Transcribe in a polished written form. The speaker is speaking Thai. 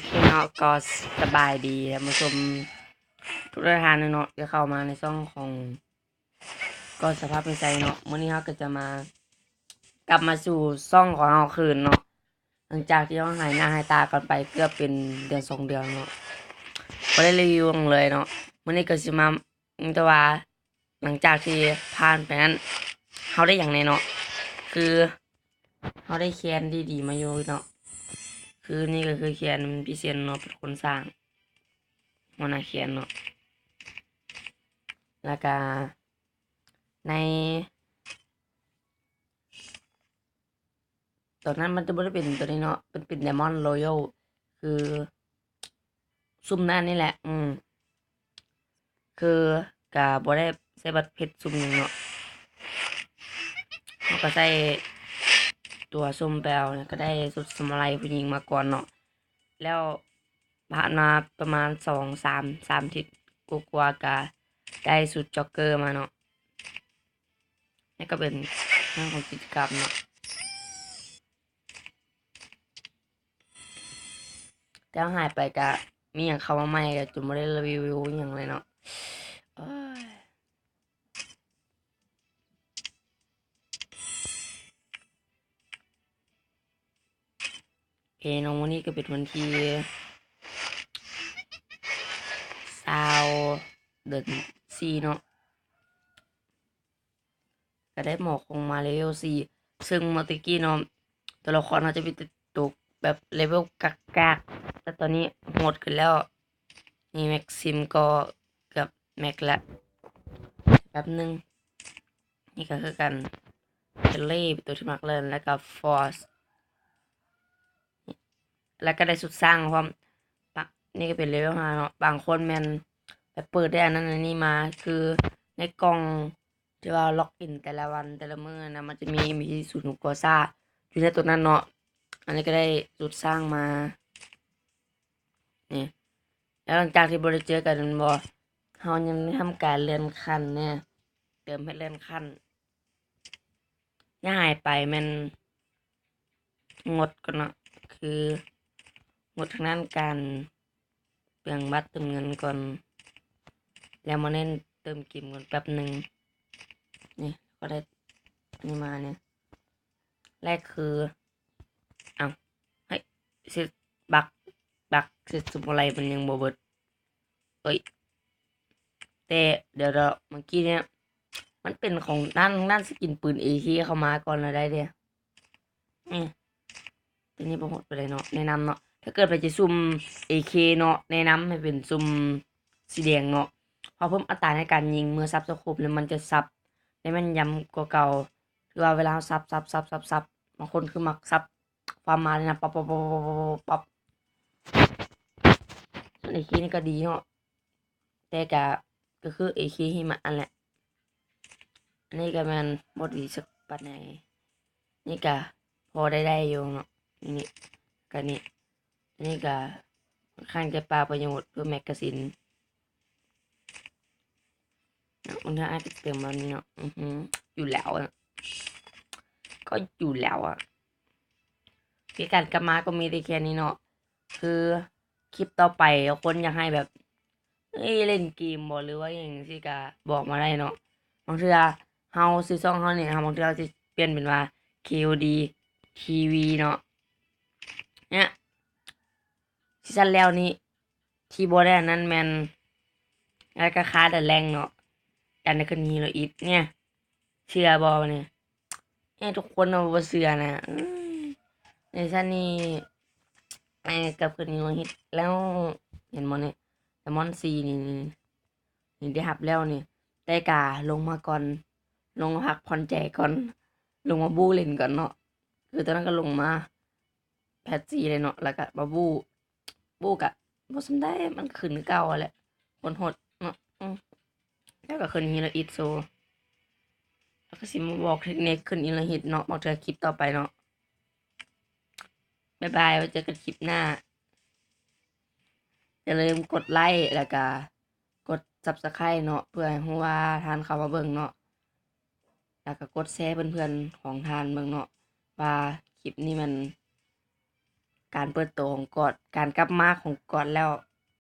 เคเนาะก็สบายดีท่านผู้ชมทุกท่านเนาะจะเข้ามาในช่องของก็สภาพเป็นใจเนาะมื้อนี้เราก็จะมากลับมาสู่ช่องของเราคืนเนาะหลังจากที่เราหายหน้าหายตากันไปเกือบเป็นเดือน2 เดือนเนาะบ่ได้รีวิวเลยเนาะมื้อนี้ก็สิมาแต่ว่าหลังจากที่ผ่านไปนั้นเราได้อย่างแน่เนาะคือเราได้แคนดีๆมาอยู่เนาะคือนี่ก็คือแคนพี่เซียนเนาะเป็นคนสร้างหัวหน้าแคนเนาะ แล้วก็ในตอนนั้นมันจะไม่ได้เป็นตัวนี้เนาะเป็นไดมอนด์รอยัลคือซุ่มนั่นนี่แหละคือกะบ่ได้ใส่บัตรเพชรซุ่มหนึ่งเนาะเขาก็ใส่ตัวซุ่มแปลวเนี่ยก็ได้สุดสมัยผู้หญิงมาก่อนเนาะแล้วผ่านมาประมาณสามอาทิตย์กว่าๆกะได้สุดจ็อกเกอร์มาเนาะนี่ก็เป็นเรื่องของกิจกรรมเนาะแล้วหายไปกะมีอย่างเข้ามาใหม่กะจุไม่ได้รีวิวอย่างเลยเนาะเอ้ยโอเคน้องวันนี้ก็เป็นวันที่20เดือน 4เนาะก็ได้หมอกคงมาเลเวล4ซึ่งเมื่อตะกี้เนาะตัวละครเราจะไปติดตกแบบเลเวลกักๆแต่ตอนนี้โหดขึ้นแล้วนี่แม็กซิมก็เกือบแม็กแล้วแป๊บนึงนี่ก็คือกันเจลลี่เป็นตัวที่มักเล่นแล้วก็ฟอร์สแล้วก็ได้สุดสร้างความปะนี่ก็เป็นเลเวล5เนาะบางคนแมนไปเปิดได้อันนั้นอันนี้มาคือในกล่องที่ว่าล็อกอินแต่ละวันแต่ละมื้อนะมันจะมีสูตรหนูกอซ่าอยู่ในตัวนั้นเนาะอันนี้ก็ได้สุดสร้างมานี่แล้วหลังจากที่บริเจอกันบ่เฮายังได้ทำการเลื่อนขั้นเนี่ยเติมให้เลื่อนขั้นย่าหายไปแมันงดก่อนเนาะคืองดทางด้านการเปลืองบัตรเติมเงินก่อนแล้วมาเน้นเติมเกมก่อนแป๊บหนึ่งนี่ก็ได้นี่มาเนี่ยแรกคืออ้าวเฮ้ยเสร็จบักเสร็จสุอะไรมันยังบ่เบิดเอ้ยแต่เดี๋ยวเราเมื่อกี้เนี่ยมันเป็นของด้านสกินปืนเอทีเข้ามาก่อนเราได้เดียนี่ทีนี้ประหมดไปเลยเนาะแนะนำเนาะถ้าเกิดไปจะซุ่ม AK เนาะแนะนำให้เป็นซุ่มสีแดงเนาะเพราะเพิ่มอัตราในการยิงเมื่อซับสโคปแล้วมันจะซับได้แม่นยำกว่าเก่าคือว่าเวลาซับบางคนคือมักซับความมาเลยนะป๊อปป๊อปป๊อปป๊อปป๊อปส่วน AK นี่ก็ดีเนาะแต่ก็คือ AK หิมะอันแหละอันนี้ก็มันบดีสักปัดไหนนี่ก็พอได้อยู่เนาะนี่ก็นี่อันนี้ก็ค่อนข้างจะปลาประโยชน์เพื่อแมกกาซีนมันถ้าอาจจะเติมมันนี่เนาะอยู่แล้วอะก็อยู่แล้วอ่ะที่การกลับมาก็มีแต่แค่นี้เนาะคือคลิปต่อไปคนอยากให้แบบเล่นเกมบ่หรือว่าอย่างที่กะบอกมาได้เนาะบางทีเฮาซื้อซ่องเฮาเนี่ยบางทีเราจะเปลี่ยนเป็นว่า KOD TV เนาะเนี่ยซีซั่นแล้วนี้ที่บ่ได้อันนั้นแมนแล้วก็ค่าแต่แรงเนาะอันนั้นคือนี้เราอีกเนี่ยเชื่อบ่เนี่ยทุกคนเอาบ่เชื่อนะในซั่นนี้กับคืนนี้เราเฮ็ดแล้วเห็นบ่เนี่ยแต่มอนซีนี่ได้หับแล้วนี่แต่กาลงมาก่อนลงมาพักผ่อนใจก่อนลงมาบู้เล่นก่อนเนาะคือตอนนั้นก็ลงมาแพทซีเลยเนาะแล้วก็มาบู้กะบ่สำได้มันขึ้นเก่าแหละคนโหดเนาะแล้วก็ขึ้นฮีโรอิตโซแล้วก็สิมาบอกเทคนิคขึ้นอีโรฮิตเนาะบอกเธอคลิปต่อไปเนาะบ๊ายบายไว้เจอกันคลิปหน้าอย่าลืมกดไลค์แล้วก็กด Subscribe เนาะเพื่อให้รู้ว่าทานเข้ามาเบิ่งเนาะแล้วก็กดแชร์เพื่อนๆของทานเบิ่งเนาะว่าคลิปนี้มัน การเปิดตัวของกอดการกลับมาของกอดแล้ว